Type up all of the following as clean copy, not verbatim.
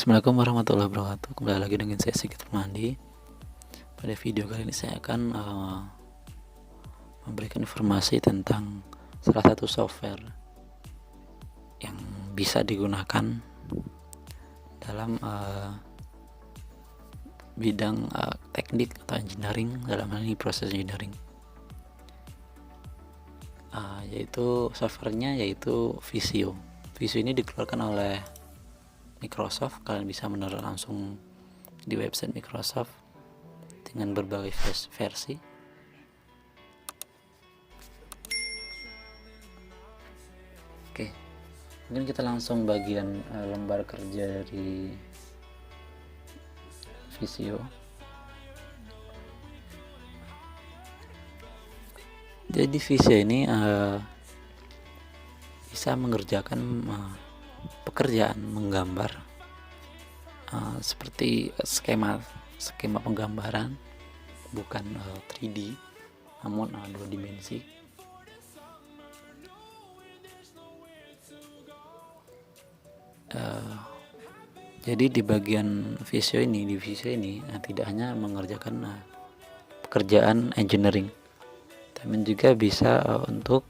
Assalamualaikum warahmatullahi wabarakatuh. Kembali lagi dengan saya Sigit Permandi. Pada video kali ini saya akan memberikan informasi tentang salah satu software yang bisa digunakan dalam bidang teknik atau engineering, dalam hal ini proses engineering. Yaitu softwarenya yaitu Visio. Visio ini dikeluarkan oleh Microsoft. Kalian bisa mendownload langsung di website Microsoft dengan berbagai versi. Oke, mungkin kita langsung bagian lembar kerja dari Visio. Jadi Visio ini bisa mengerjakan pekerjaan menggambar seperti skema penggambaran, bukan 3D namun 2 dimensi. Jadi di bagian Visio ini, tidak hanya mengerjakan pekerjaan engineering, tapi juga bisa untuk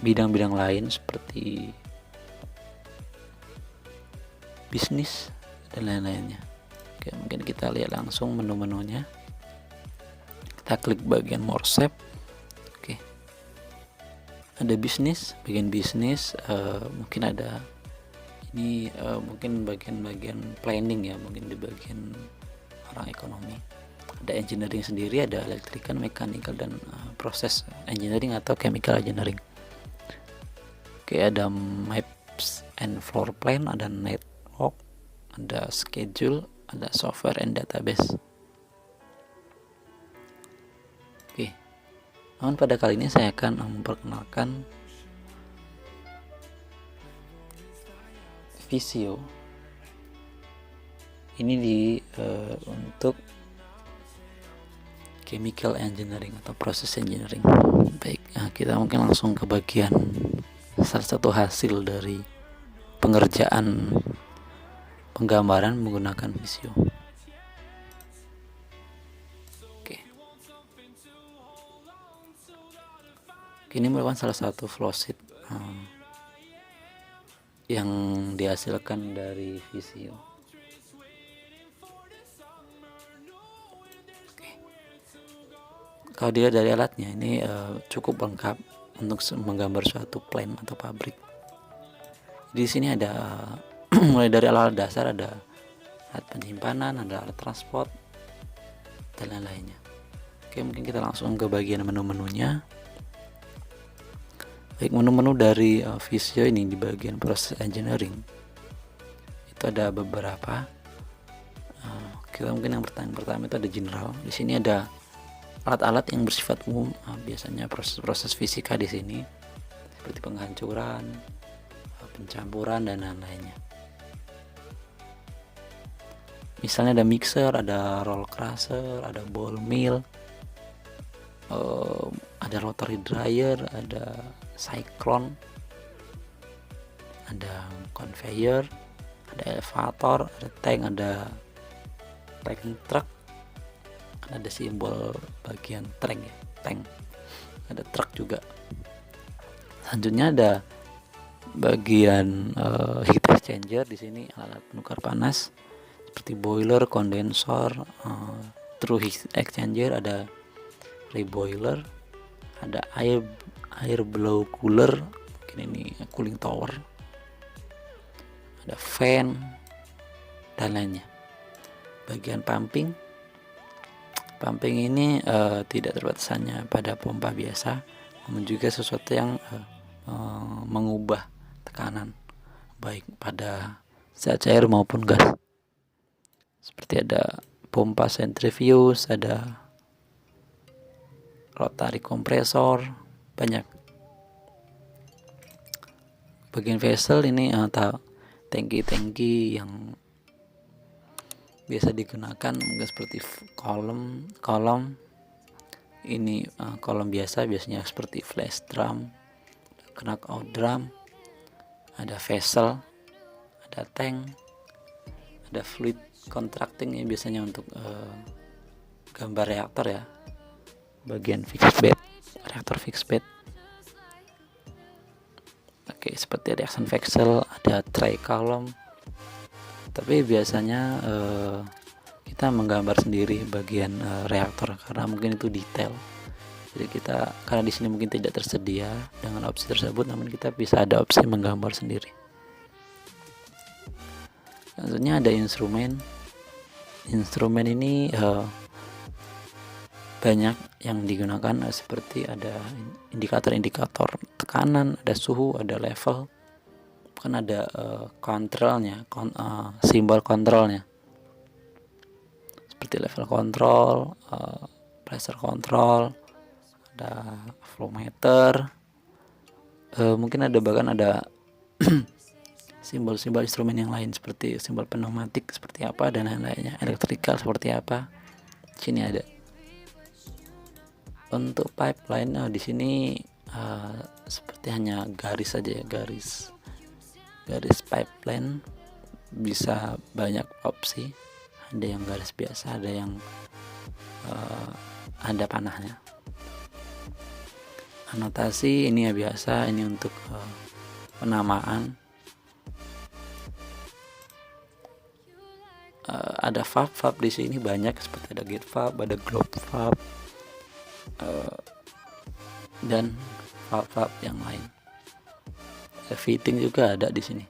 bidang-bidang lain seperti bisnis dan lain-lainnya. Oke, mungkin kita lihat langsung menu-menunya. Kita klik bagian more shape. Oke, ada bisnis, bagian bisnis, mungkin ada ini mungkin bagian planning ya, mungkin di bagian orang ekonomi. Ada engineering sendiri, ada electrical, mechanical, dan proses engineering atau chemical engineering. Oke, ada maps and floor plan, ada network, ada schedule, ada software and database. Oke, namun pada kali ini saya akan memperkenalkan Visio. Ini untuk chemical engineering atau proses engineering. Baik, kita mungkin langsung ke bagian salah satu hasil dari pengerjaan penggambaran menggunakan Visio. Oke, ini merupakan salah satu flowsheet yang dihasilkan dari Visio. Oke, kalau dilihat dari alatnya ini cukup lengkap untuk menggambar suatu plan atau pabrik. Di sini ada mulai dari alat dasar, ada alat penyimpanan, ada alat transport, dan lain-lainnya. Oke, mungkin kita langsung ke bagian menu-menunya. Baik, menu-menu dari Visio ini di bagian proses engineering itu ada beberapa. Kita mungkin yang pertama itu ada general. Di sini ada alat-alat yang bersifat umum, biasanya proses-proses fisika di sini seperti penghancuran, pencampuran, dan lain-lainnya. Misalnya ada mixer, ada roll crusher, ada ball mill, ada rotary dryer, ada cyclone, ada conveyor, ada elevator, ada tank, ada packing truck. Ada simbol bagian tank ya, tank. Ada truk juga. Selanjutnya ada bagian heat exchanger. Di sini alat penukar panas seperti boiler, kondensor, true heat exchanger, ada reboiler, ada air blow cooler, mungkin ini cooling tower, ada fan, dan lainnya. Bagian pumping ini tidak terbatas hanya pada pompa biasa, namun juga sesuatu yang mengubah tekanan baik pada zat cair maupun gas. Seperti ada pompa centrifuge, ada rotary kompresor, banyak. Bagian vessel ini tangki-tangki yang biasa digunakan, mungkin seperti kolom ini, kolom biasanya seperti flash drum, knockout drum, ada vessel, ada tank, ada fluid contracting, ini biasanya untuk gambar reaktor ya, bagian fixed bed, reaktor fixed bed. Oke, seperti reaction vessel, ada tray column, tapi biasanya kita menggambar sendiri bagian reaktor karena mungkin itu detail. Jadi kita, karena di sini mungkin tidak tersedia dengan opsi tersebut, namun kita bisa ada opsi menggambar sendiri. Selanjutnya ada instrumen. Instrumen ini banyak yang digunakan, seperti ada indikator-indikator tekanan, ada suhu, ada level, kan ada kontrolnya, simbol kontrolnya seperti level control, pressure control, ada flow meter, mungkin ada bahkan ada simbol-simbol instrumen yang lain seperti simbol pneumatik seperti apa dan lain-lainnya, elektrikal seperti apa. Sini ada. Untuk pipeline di sini seperti hanya garis saja ya, garis pipeline, bisa banyak opsi, ada yang garis biasa, ada yang ada panahnya. Anotasi ini ya biasa, ini untuk penamaan. Ada valve di sini banyak, seperti ada gate valve, ada globe valve, dan valve yang lain. Fitting juga ada di sini.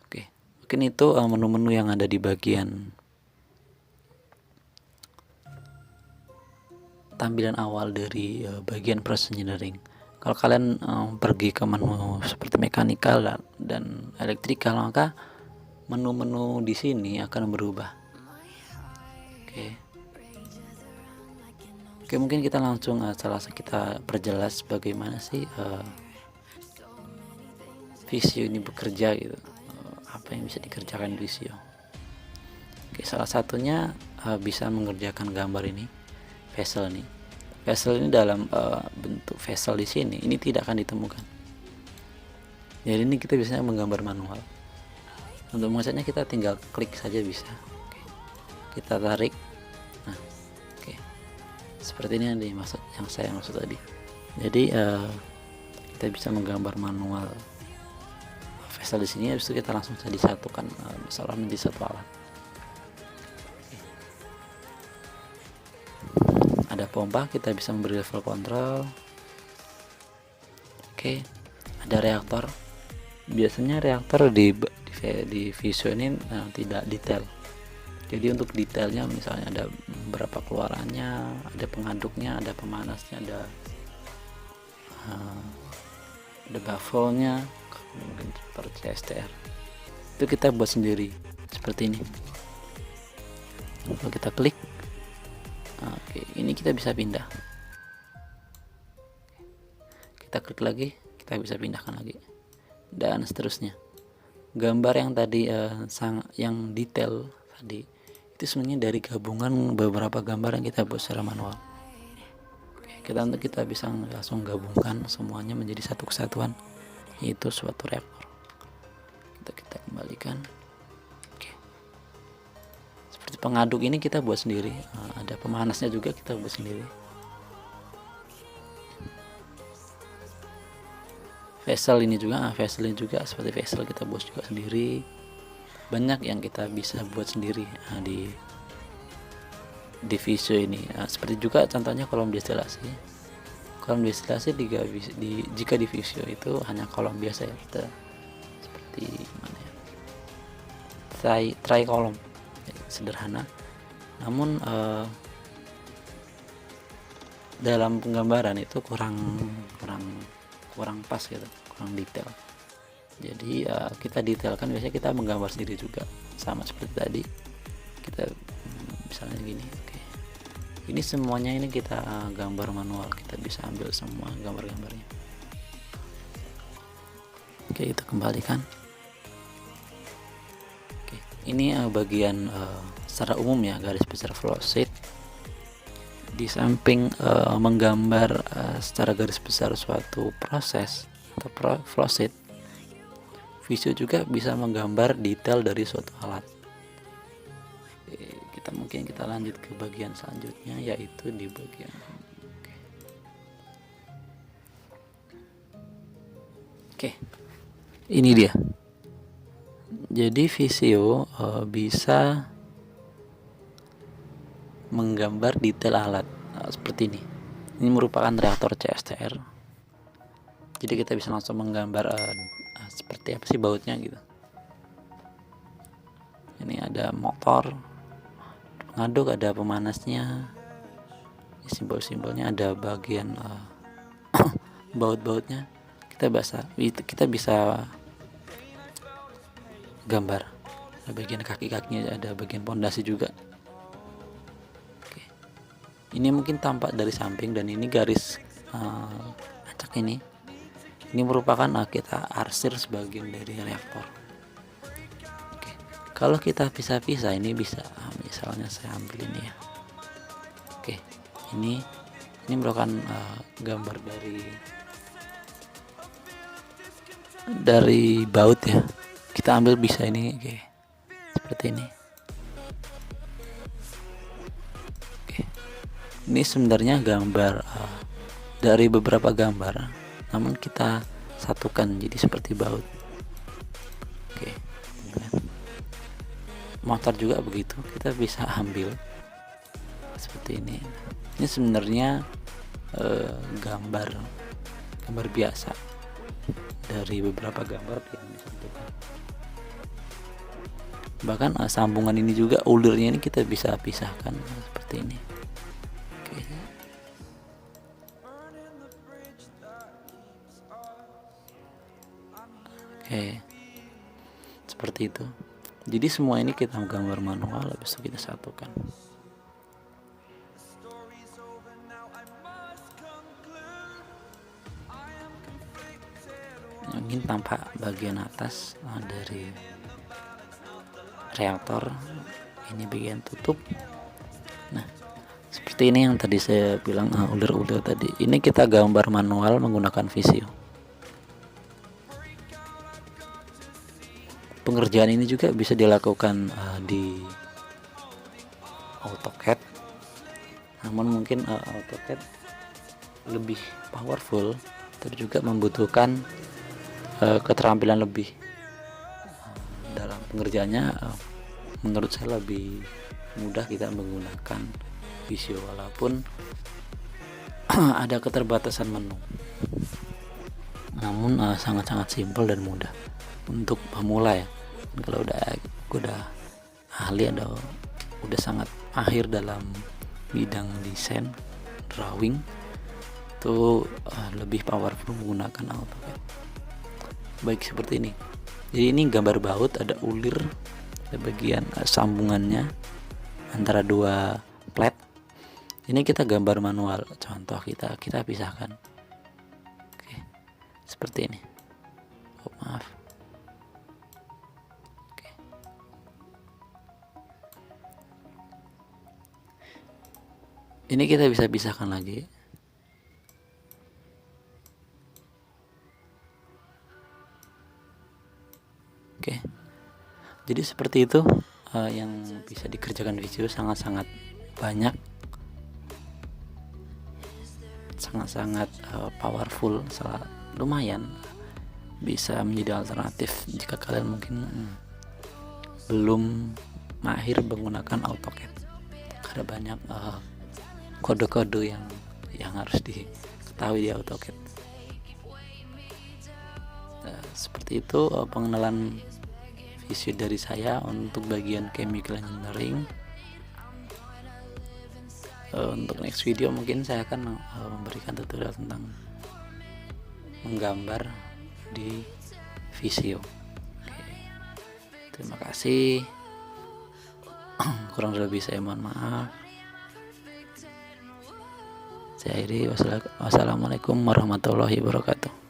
Oke, mungkin itu menu-menu yang ada di bagian tampilan awal dari bagian process engineering. Kalau kalian pergi ke menu seperti mechanical dan electrical, maka menu-menu di sini akan berubah. Oke, mungkin kita langsung kita perjelas bagaimana sih Visio ini bekerja gitu, apa yang bisa dikerjakan Visio. Oke, salah satunya bisa mengerjakan gambar ini, vessel ini. Vessel ini dalam bentuk vessel di sini ini tidak akan ditemukan. Jadi ini kita biasanya menggambar manual. Untuk mengesetnya kita tinggal klik saja bisa. Oke. Kita tarik. Nah, oke. Seperti ini yang saya maksud tadi. Jadi kita bisa menggambar manual vessel di sini, habis itu kita langsung saja disatukan misalnya menjadi satu alat. Ada pompa, kita bisa memberi level control. Oke, ada reaktor. Biasanya reaktor di Visio ini tidak detail. Jadi untuk detailnya misalnya ada berapa keluarannya, ada pengaduknya, ada pemanasnya, ada baffle-nya, mungkin seperti STR. Itu kita buat sendiri seperti ini. Kalau kita klik, oke, ini kita bisa pindah. Kita klik lagi, kita bisa pindahkan lagi, dan seterusnya. Gambar yang tadi yang detail tadi itu sebenarnya dari gabungan beberapa gambar yang kita buat secara manual. Oke, kita bisa langsung gabungkan semuanya menjadi satu kesatuan, yaitu suatu reaktor. Kita kembalikan. Oke. Seperti pengaduk ini kita buat sendiri, ada pemanasnya juga kita buat sendiri. Vessel ini juga seperti vessel kita buat juga sendiri. Banyak yang kita bisa buat sendiri di Visio ini. Seperti juga contohnya kolom destilasi. Kolom destilasi jika di Visio itu hanya kolom biasa ya, kita seperti mana ya, tray kolom sederhana. Namun dalam penggambaran itu kurang pas gitu, kurang detail. Jadi kita detailkan, biasanya kita menggambar sendiri juga, sama seperti tadi kita misalnya gini. Oke, ini semuanya ini kita gambar manual, kita bisa ambil semua gambar-gambarnya. Oke, kita kembalikan. Oke, ini bagian secara umum ya, garis besar flow sheet. Di samping menggambar secara garis besar suatu proses atau flow sheet, Visio juga bisa menggambar detail dari suatu alat. Kita lanjut ke bagian selanjutnya, yaitu di bagian Oke. Ini dia. Jadi Visio bisa menggambar detail alat seperti ini. Ini merupakan reaktor CSTR. Jadi kita bisa langsung menggambar seperti apa sih bautnya gitu. Ini ada motor, pengaduk, ada pemanasnya, simbol-simbolnya, ada bagian baut-bautnya. Kita bisa gambar. Ada bagian kaki-kakinya, ada bagian pondasi juga. Oke. Ini mungkin tampak dari samping, dan ini garis acak ini merupakan kita arsir sebagian dari reaktor. Oke. Kalau kita pisah-pisah ini bisa, misalnya saya ambil ini ya. Oke, ini merupakan gambar dari baut ya. Kita ambil bisa ini, oke, seperti ini. Oke. Ini sebenarnya gambar dari beberapa gambar, namun kita satukan jadi seperti baut. Oke. Motor juga begitu, kita bisa ambil seperti ini. Ini sebenarnya gambar biasa dari beberapa gambar yang disatukan. Bahkan sambungan ini juga, ulirnya ini kita bisa pisahkan seperti ini. Oke, seperti itu. Jadi semua ini kita gambar manual, habis itu kita satukan. Mungkin tampak bagian atas dari reaktor, ini bagian tutup. Nah, seperti ini yang tadi saya bilang ulir-ulir tadi. Ini kita gambar manual menggunakan Visio. Pengerjaan ini juga bisa dilakukan di AutoCAD, namun mungkin AutoCAD lebih powerful, tapi juga membutuhkan keterampilan lebih dalam pengerjaannya. Menurut saya lebih mudah kita menggunakan Visio, walaupun ada keterbatasan menu, namun sangat-sangat simpel dan mudah untuk pemula ya. Kalau udah ahli atau udah sangat mahir dalam bidang desain drawing, itu lebih powerful menggunakan AutoCAD. Baik, seperti ini. Jadi ini gambar baut, ada ulir, ada bagian sambungannya antara dua plat. Ini kita gambar manual, contoh kita pisahkan. Oke, seperti ini. Maaf. Oke. Ini kita bisa pisahkan lagi. Oke, jadi seperti itu yang bisa dikerjakan Visio, sangat-sangat banyak, sangat-sangat powerful, lumayan bisa menjadi alternatif jika kalian mungkin belum mahir menggunakan AutoCAD, karena banyak kode-kode yang harus diketahui di AutoCAD. Seperti itu pengenalan Visio dari saya untuk bagian chemical engineering. Untuk next video mungkin saya akan memberikan tutorial tentang menggambar di Visio. Oke. Terima kasih. Kurang lebih saya mohon maaf. Saya akhiri. Wassalamualaikum warahmatullahi wabarakatuh.